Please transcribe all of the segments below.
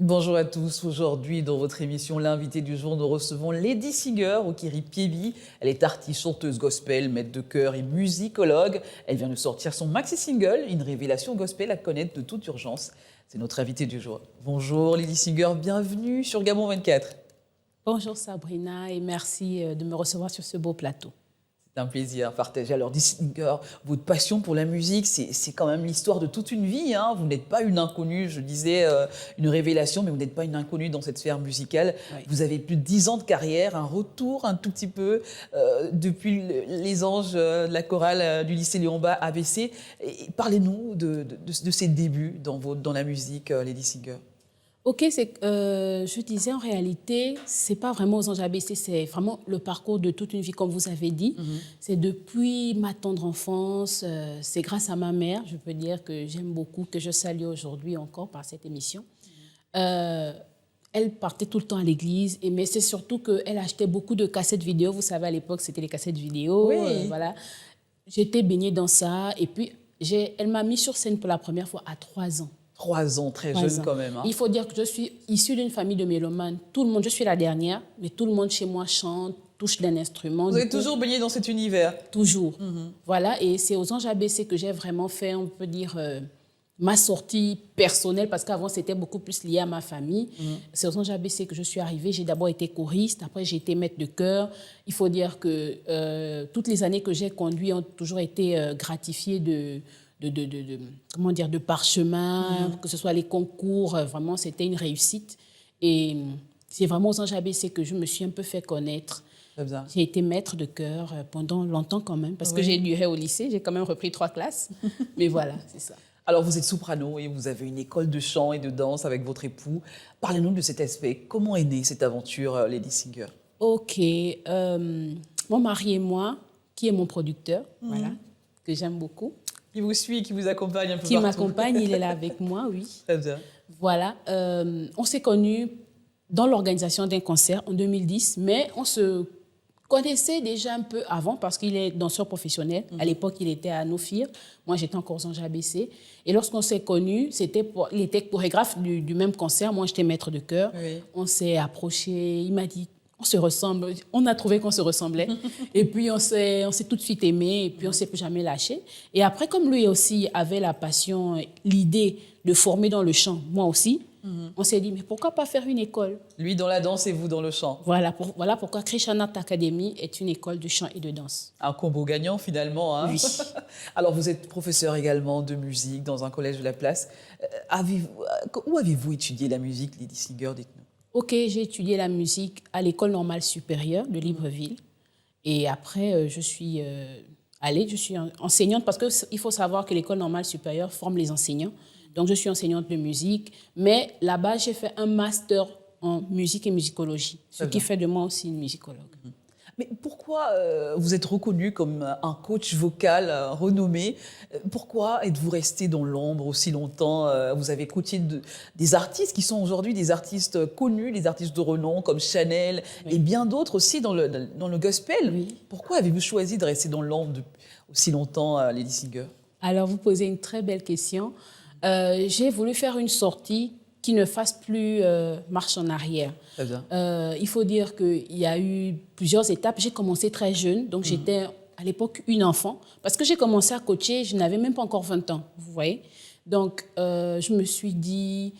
Bonjour à tous. Aujourd'hui, dans votre émission L'invité du jour, nous recevons Lady Singer Okiri Piebi. Elle est artiste, chanteuse gospel, maître de chœur et musicologue. Elle vient de sortir son maxi-single, une révélation gospel à connaître de toute urgence. C'est notre invité du jour. Bonjour Lady Singer, bienvenue sur Gabon 24. Bonjour Sabrina et merci de me recevoir sur ce beau plateau. C'est un plaisir de partager. Alors, Lady Singer, votre passion pour la musique, c'est quand même l'histoire de toute une vie, hein. Vous n'êtes pas une inconnue, je disais une révélation, mais vous n'êtes pas une inconnue dans cette sphère musicale. Oui. Vous avez plus de 10 ans de carrière, un retour un tout petit peu depuis les anges de la chorale du lycée Léon-Bas ABC. Parlez-nous de ces débuts dans la musique, Lady Singer. Ok, je disais en réalité, c'est pas vraiment aux anges ABC, c'est vraiment le parcours de toute une vie, comme vous avez dit. C'est depuis ma tendre enfance, c'est grâce à ma mère, je peux dire que j'aime beaucoup, que je salue aujourd'hui encore par cette émission. Elle partait tout le temps à l'église, mais c'est surtout qu'elle achetait beaucoup de cassettes vidéo. Vous savez, à l'époque, c'était les cassettes vidéo. Oui. Voilà. J'étais baignée dans ça. Et puis, elle m'a mis sur scène pour la première fois à 3 ans. 3 ans, très jeune quand même. Hein. Il faut dire que je suis issue d'une famille de mélomanes. Tout le monde, je suis la dernière, mais tout le monde chez moi chante, touche d'un instrument. Vous êtes toujours baigné dans cet univers? Toujours. Voilà, et c'est aux anges ABC que j'ai vraiment fait, on peut dire, ma sortie personnelle, parce qu'avant, c'était beaucoup plus lié à ma famille. C'est aux anges ABC que je suis arrivée. J'ai d'abord été choriste, après j'ai été maître de chœur. Il faut dire que toutes les années que j'ai conduit ont toujours été gratifiées de parchemin, que ce soit les concours, vraiment, c'était une réussite. Et c'est vraiment aux anges ABC que je me suis un peu fait connaître. J'ai été maître de chœur pendant longtemps quand même, parce que j'ai duré au lycée, j'ai quand même repris 3 classes. Mais voilà, c'est ça. Alors, vous êtes soprano et vous avez une école de chant et de danse avec votre époux. Parlez-nous de cet aspect. Comment est née cette aventure, Lady Singer? Ok. Mon mari et moi, qui est mon producteur, voilà, que j'aime beaucoup. Qui vous suit, qui vous accompagne un peu qui partout. m'accompagne, il est là avec moi, oui. Très bien. Voilà. On s'est connus dans l'organisation d'un concert en 2010, mais on se connaissait déjà un peu avant parce qu'il est danseur professionnel. À l'époque, il était à Nofir. Moi, j'étais encore aux anges ABC. Et lorsqu'on s'est connus, il était chorégraphe du même concert. Moi, j'étais maître de chœur. Oui. On s'est approchés. Il m'a dit, on se ressemble. On a trouvé qu'on se ressemblait. Et puis, on s'est tout de suite aimés. Et puis, on ne s'est plus jamais lâché. Et après, comme lui aussi avait la passion, l'idée de former dans le chant, moi aussi, on s'est dit, mais pourquoi pas faire une école? Lui dans la danse et vous dans le chant. Voilà pourquoi Krishnanath Academy est une école de chant et de danse. Un combo gagnant finalement. Hein. Oui. Alors vous êtes professeur également de musique dans un collège de la place. Où avez-vous étudié la musique, Lady Singer? Dites-nous. Ok, j'ai étudié la musique à l'école normale supérieure de Libreville. Et après, je suis enseignante parce qu'il faut savoir que l'école normale supérieure forme les enseignants. Donc, je suis enseignante de musique, mais là-bas, j'ai fait un master en musique et musicologie, ce qui fait de moi aussi une musicologue. Mais pourquoi vous êtes reconnu comme un coach vocal renommé? Pourquoi êtes-vous resté dans l'ombre aussi longtemps? Vous avez coaché des artistes qui sont aujourd'hui des artistes connus, des artistes de renom comme Chanel et bien d'autres aussi dans le gospel. Oui. Pourquoi avez-vous choisi de rester dans l'ombre aussi longtemps, Lady Singer? Alors, vous posez une très belle question. J'ai voulu faire une sortie qui ne fasse plus marche en arrière. Très bien. Il faut dire qu'il y a eu plusieurs étapes. J'ai commencé très jeune, donc j'étais à l'époque une enfant. Parce que j'ai commencé à coacher, je n'avais même pas encore 20 ans, vous voyez. Donc, je me suis dit,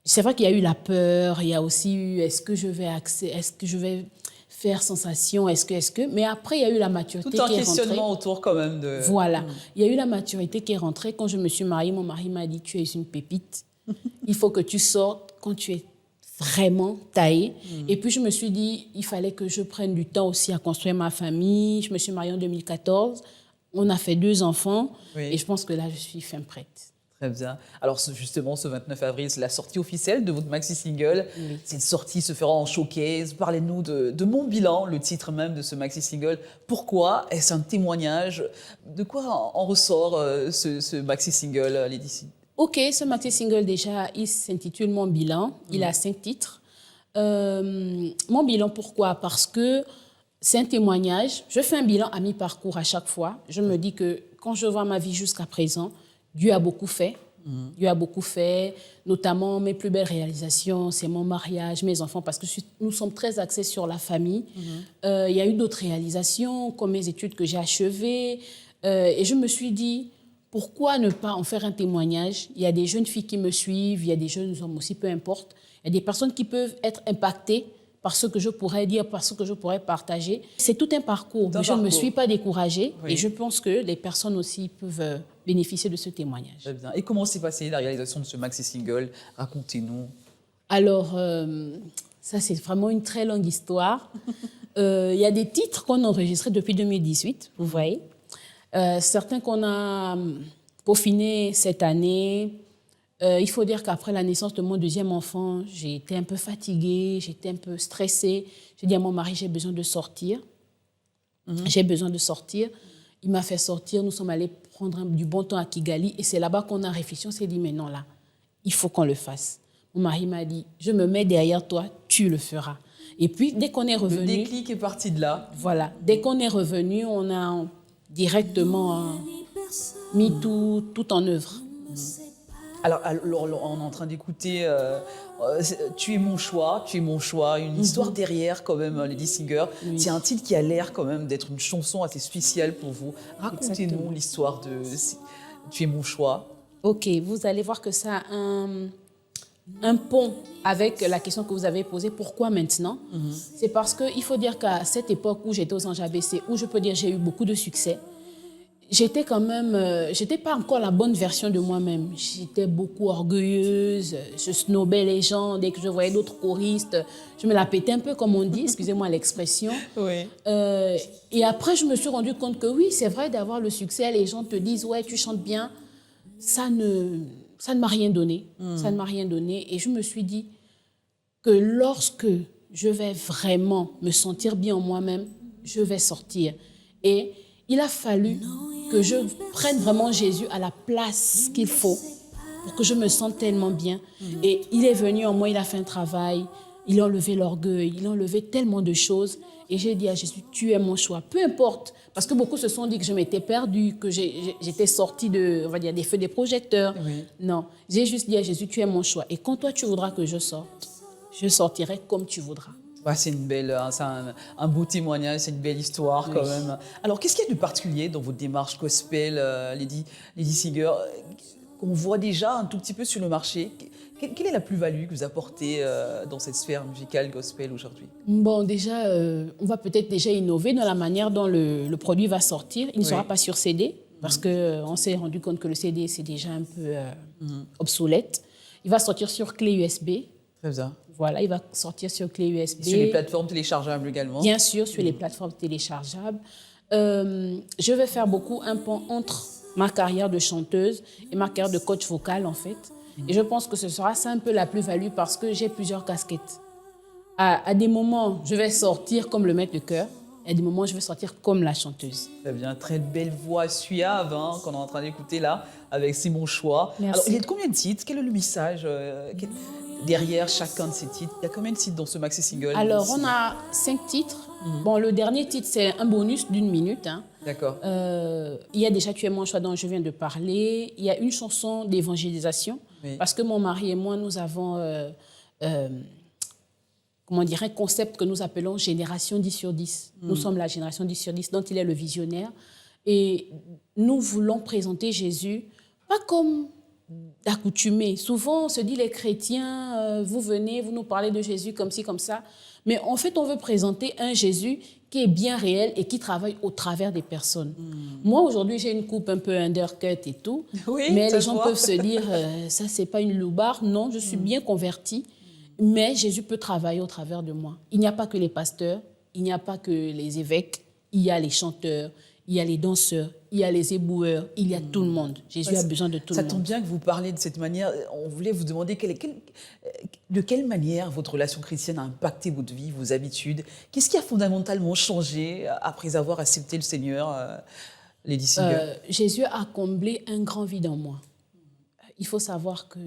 c'est vrai qu'il y a eu la peur, il y a aussi eu, est-ce que je vais faire sensation, mais après, il y a eu la maturité qui est rentrée. Tout un questionnement autour quand même de... Voilà. Il y a eu la maturité qui est rentrée. Quand je me suis mariée, mon mari m'a dit, tu es une pépite. Il faut que tu sortes quand tu es vraiment taillée. Et puis, je me suis dit, il fallait que je prenne du temps aussi à construire ma famille. Je me suis mariée en 2014. On a fait 2 enfants. Oui. Et je pense que là, je suis fin prête. Très bien. Alors justement, ce 29 avril, c'est la sortie officielle de votre maxi-single. Oui. Cette sortie se fera en showcase. Parlez-nous de Mon Bilan, le titre même de ce maxi-single. Pourquoi? Est-ce un témoignage? De quoi en ressort ce maxi-single, Lady Singer? Ok, ce maxi-single déjà, il s'intitule Mon Bilan. Il a 5 titres. Mon bilan, pourquoi? Parce que c'est un témoignage. Je fais un bilan à mi-parcours à chaque fois. Je me dis que quand je vois ma vie jusqu'à présent, Dieu a beaucoup fait. Dieu a beaucoup fait, notamment mes plus belles réalisations, c'est mon mariage, mes enfants, parce que nous sommes très axés sur la famille. Il y a eu d'autres réalisations, comme mes études que j'ai achevées. Et je me suis dit, pourquoi ne pas en faire un témoignage? Il y a des jeunes filles qui me suivent, il y a des jeunes hommes aussi, peu importe. Il y a des personnes qui peuvent être impactées par ce que je pourrais dire, par ce que je pourrais partager. C'est tout un parcours, mais je ne me suis pas découragée et je pense que les personnes aussi peuvent bénéficier de ce témoignage. Très bien. Et comment s'est passée la réalisation de ce maxi-single? Racontez-nous. Alors, ça c'est vraiment une très longue histoire. Il y a des titres qu'on a enregistrés depuis 2018, vous voyez. Certains qu'on a peaufinés cette année. Il faut dire qu'après la naissance de mon deuxième enfant, j'ai été un peu fatiguée, j'étais un peu stressée. J'ai dit à mon mari, j'ai besoin de sortir. J'ai besoin de sortir. Il m'a fait sortir. Nous sommes allés prendre du bon temps à Kigali. Et c'est là-bas qu'on a réfléchi. On s'est dit, mais non, là, il faut qu'on le fasse. Mon mari m'a dit, je me mets derrière toi, tu le feras. Et puis, dès qu'on est revenu... Le déclic est parti de là. Voilà. Dès qu'on est revenu, on a directement mis tout en œuvre. Alors, on est en train d'écouter Tu es mon choix, une histoire derrière quand même, Lady Singer. Oui. C'est un titre qui a l'air quand même d'être une chanson assez spéciale pour vous. Racontez-nous l'histoire de Tu es mon choix. Ok, vous allez voir que ça a un pont avec la question que vous avez posée, pourquoi maintenant? C'est parce qu'il faut dire qu'à cette époque où j'étais aux Anges ABC, où je peux dire j'ai eu beaucoup de succès, j'étais quand même, j'étais pas encore la bonne version de moi-même. J'étais beaucoup orgueilleuse, je snobais les gens. Dès que je voyais d'autres choristes, je me la pétais un peu, comme on dit, excusez-moi l'expression. Oui. Et après, je me suis rendu compte que oui, c'est vrai d'avoir le succès. Les gens te disent, ouais, tu chantes bien. Ça ne m'a rien donné. Ça ne m'a rien donné. Et je me suis dit que lorsque je vais vraiment me sentir bien en moi-même, je vais sortir. Et il a fallu que je prenne vraiment Jésus à la place qu'il faut pour que je me sente tellement bien. Et il est venu en moi, il a fait un travail, il a enlevé l'orgueil, il a enlevé tellement de choses. Et j'ai dit à Jésus, tu es mon choix. Peu importe, parce que beaucoup se sont dit que je m'étais perdue, que j'étais sortie on va dire, des feux des projecteurs. Oui. Non, j'ai juste dit à Jésus, tu es mon choix. Et quand toi, tu voudras que je sorte, je sortirai comme tu voudras. Ouais, c'est une belle, c'est un beau témoignage, c'est une belle histoire quand même. Alors, qu'est-ce qu'il y a de particulier dans votre démarche gospel, Lady Singer, qu'on voit déjà un tout petit peu sur le marché? Quelle est la plus-value que vous apportez dans cette sphère musicale gospel aujourd'hui? Bon, déjà, on va peut-être déjà innover dans la manière dont le produit va sortir. Il ne sera pas sur CD, parce qu'on s'est rendu compte que le CD, c'est déjà un peu obsolète. Il va sortir sur clé USB. Très bien. Voilà, il va sortir sur clé USB. Sur les plateformes téléchargeables également? Bien sûr, sur les plateformes téléchargeables. Je vais faire beaucoup un pont entre ma carrière de chanteuse et ma carrière de coach vocal, en fait. Et je pense que ce sera ça un peu la plus-value parce que j'ai plusieurs casquettes. À des moments, je vais sortir comme le maître de chœur. Et à des moments, je vais sortir comme la chanteuse. Très bien, très belle voix suave qu'on est en train d'écouter là, avec C'est mon choix. Merci. Alors, il y a combien de titres? Quel est le message derrière chacun de ces titres? Il y a combien de titres dans ce maxi-single? Alors, on a 5 titres. Bon, le dernier titre, c'est un bonus d'1 minute. D'accord. Il y a déjà Tu es mon choix dont je viens de parler. Il y a une chanson d'évangélisation. Oui. Parce que mon mari et moi, nous avons comment dire, un concept que nous appelons Génération 10 sur 10. Nous sommes la génération 10 sur 10, dont il est le visionnaire. Et nous voulons présenter Jésus, pas comme d'accoutumé. Souvent, on se dit, les chrétiens, vous venez, vous nous parlez de Jésus comme ci, comme ça. Mais en fait, on veut présenter un Jésus qui est bien réel et qui travaille au travers des personnes. Moi, aujourd'hui, j'ai une coupe un peu undercut et tout. Oui, mais les gens peuvent se dire, ça, c'est pas une loubarde. Non, je suis bien convertie. Mais Jésus peut travailler au travers de moi. Il n'y a pas que les pasteurs, il n'y a pas que les évêques, il y a les chanteurs, il y a les danseurs, il y a les éboueurs, il y a tout le monde. Jésus a besoin de tout le monde. Ça tombe bien que vous parlez de cette manière. On voulait vous demander de quelle manière votre relation chrétienne a impacté votre vie, vos habitudes. Qu'est-ce qui a fondamentalement changé après avoir accepté le Seigneur, Lady Singer? Jésus a comblé un grand vide en moi. Il faut savoir que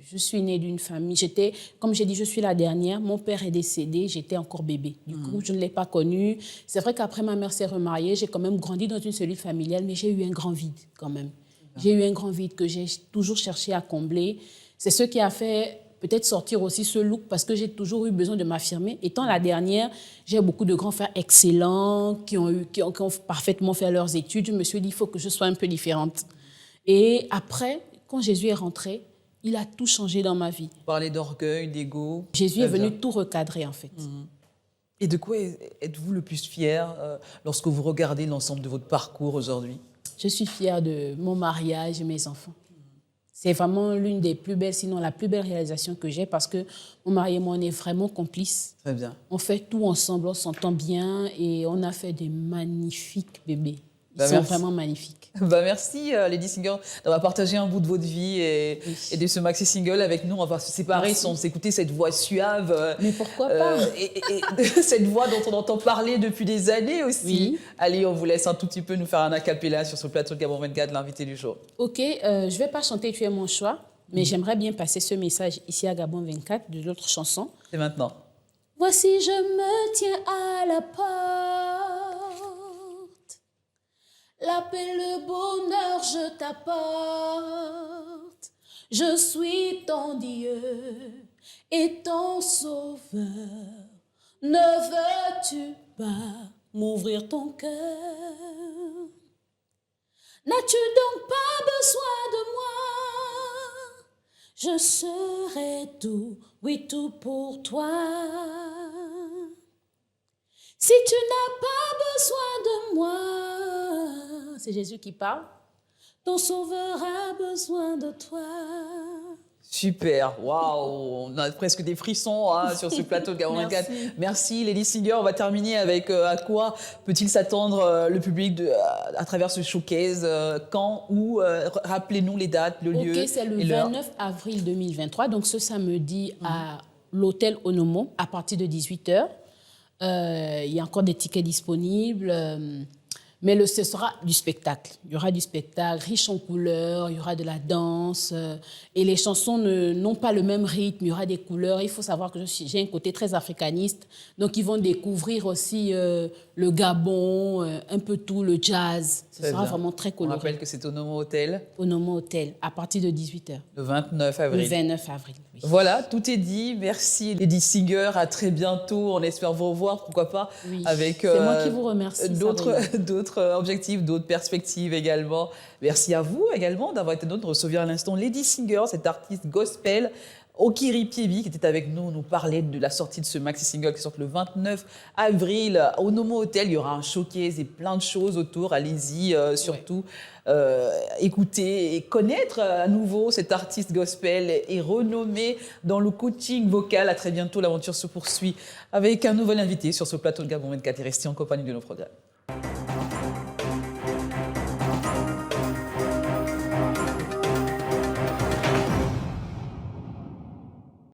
je suis née d'une famille. Comme j'ai dit, je suis la dernière. Mon père est décédé, j'étais encore bébé. Du coup, je ne l'ai pas connu. C'est vrai qu'après, ma mère s'est remariée. J'ai quand même grandi dans une cellule familiale, mais j'ai eu un grand vide quand même. J'ai eu un grand vide que j'ai toujours cherché à combler. C'est ce qui a fait peut-être sortir aussi ce look parce que j'ai toujours eu besoin de m'affirmer. Étant la dernière, j'ai beaucoup de grands frères excellents qui ont parfaitement fait leurs études. Je me suis dit, il faut que je sois un peu différente. Et après, quand Jésus est rentré, il a tout changé dans ma vie. Parler d'orgueil, d'ego. Jésus est venu tout recadrer, en fait. Et de quoi êtes-vous le plus fier lorsque vous regardez l'ensemble de votre parcours aujourd'hui? Je suis fière de mon mariage et mes enfants. C'est vraiment l'une des plus belles, sinon la plus belle réalisation que j'ai parce que mon mari et moi, on est vraiment complices. Très bien. On fait tout ensemble, on s'entend bien et on a fait des magnifiques bébés. Ils sont Merci. vraiment magnifiques. Merci Lady Singer d'avoir partagé un bout de votre vie et de ce maxi single avec nous. On va se séparer sans s'écouter cette voix suave. Mais pourquoi pas et cette voix dont on entend parler depuis des années aussi. Oui. Allez, on vous laisse un tout petit peu nous faire un acapella sur ce plateau de Gabon 24, l'invité du jour. Ok, je ne vais pas chanter Tu es mon choix, mais j'aimerais bien passer ce message ici à Gabon 24 de l'autre chanson. C'est maintenant. Voici, je me tiens à la porte. La paix, le bonheur, je t'apporte. Je suis ton Dieu et ton sauveur. Ne veux-tu pas m'ouvrir ton cœur? N'as-tu donc pas besoin de moi? Je serai tout, oui tout pour toi. Si tu n'as pas besoin de moi, c'est Jésus qui parle, ton sauveur a besoin de toi. Super, waouh, on a presque des frissons sur ce plateau de Gabon 24. Merci Lady Singer. On va terminer avec à quoi peut-il s'attendre le public à travers ce showcase, quand, où, rappelez-nous les dates, le lieu. Ok, c'est le 29 avril 2023, donc ce samedi à l'hôtel Onomo à partir de 18h. Il y a encore des tickets disponibles. Mais ce sera du spectacle. Il y aura du spectacle riche en couleurs, il y aura de la danse. Et les chansons n'ont pas le même rythme, il y aura des couleurs. Il faut savoir que j'ai un côté très africaniste. Donc, ils vont découvrir aussi le Gabon, un peu tout, le jazz. Ce sera vraiment très coloré. On rappelle que c'est au Nomo Hotel. Au Nomo Hotel, à partir de 18h. Le 29 avril. Le 29 avril, oui. Voilà, tout est dit. Merci Lady Singer. À très bientôt. On espère vous revoir, pourquoi pas, oui. avec c'est moi qui vous remercie. D'autres objectifs, d'autres perspectives également. Merci à vous également d'avoir été notre recevoir à l'instant Lady Singer, cette artiste gospel. Okiri Piebi, qui était avec nous, nous parlait de la sortie de ce maxi single qui sort le 29 avril au Nomo Hotel. Il y aura un showcase et plein de choses autour. Allez-y, surtout écouter et connaître à nouveau cet artiste gospel et renommé dans le coaching vocal. À très bientôt, l'aventure se poursuit avec un nouvel invité sur ce plateau de Gabon 24 et restez en compagnie de nos programmes.